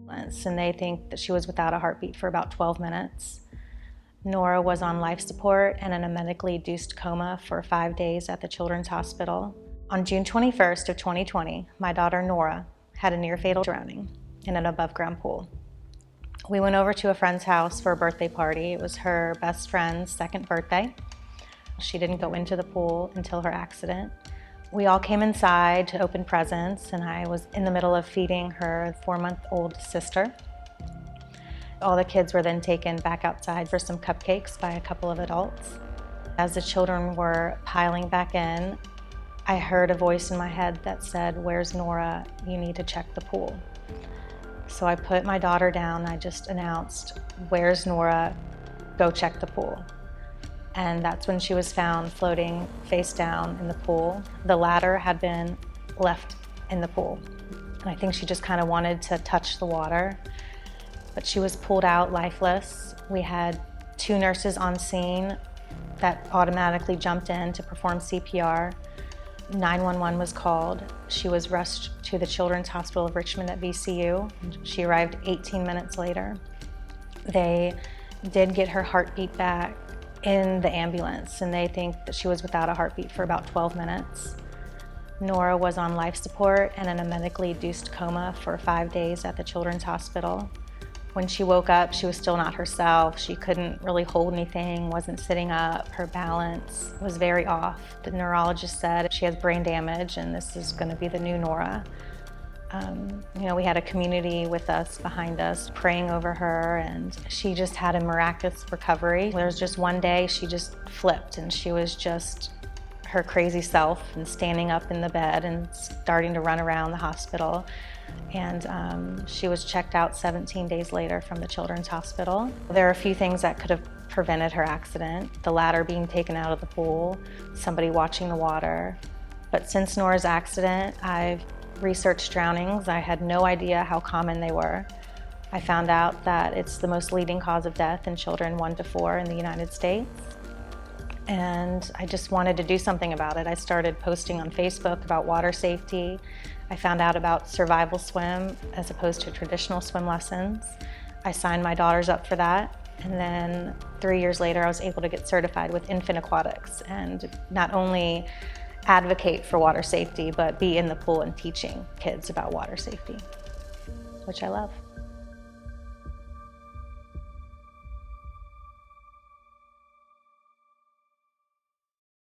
And they think that she was without a heartbeat for about 12 minutes. Nora was on life support and in a medically induced coma for 5 days at the Children's Hospital. On June 21st of 2020, my daughter Nora had a near-fatal drowning in an above-ground pool. We went over to a friend's house for a birthday party. It was her best friend's second birthday. She didn't go into the pool until her accident. We all came inside to open presents, and I was in the middle of feeding her 4-month-old sister. All the kids were then taken back outside for some cupcakes by a couple of adults. As the children were piling back in, I heard a voice in my head that said, "Where's Nora? You need to check the pool." So I put my daughter down. I just announced, "Where's Nora? Go check the pool." And that's when she was found floating face down in the pool. The ladder had been left in the pool. And I think she just kind of wanted to touch the water, but she was pulled out lifeless. We had 2 nurses on scene that automatically jumped in to perform CPR. 911 was called. She was rushed to the Children's Hospital of Richmond at VCU. She arrived 18 minutes later. They did get her heartbeat back in the ambulance, and they think that she was without a heartbeat for about 12 minutes. Nora was on life support and in a medically induced coma for 5 days at the Children's Hospital. When she woke up, she was still not herself. She couldn't really hold anything, wasn't sitting up. Her balance was very off. The neurologist said she has brain damage and this is going to be the new Nora. We had a community with us, behind us, praying over her, and she just had a miraculous recovery. There was just one day she just flipped, and she was just her crazy self and standing up in the bed and starting to run around the hospital. And she was checked out 17 days later from the Children's Hospital. There are a few things that could have prevented her accident: the ladder being taken out of the pool, somebody watching the water. But since Nora's accident, I've researched drownings. I had no idea how common they were. I found out that it's the most leading cause of death in children 1 to 4 in the United States. And I just wanted to do something about it. I started posting on Facebook about water safety. I found out about survival swim as opposed to traditional swim lessons. I signed my daughters up for that. And then 3 years later, I was able to get certified with Infant Aquatics and not only advocate for water safety, but be in the pool and teaching kids about water safety, which I love.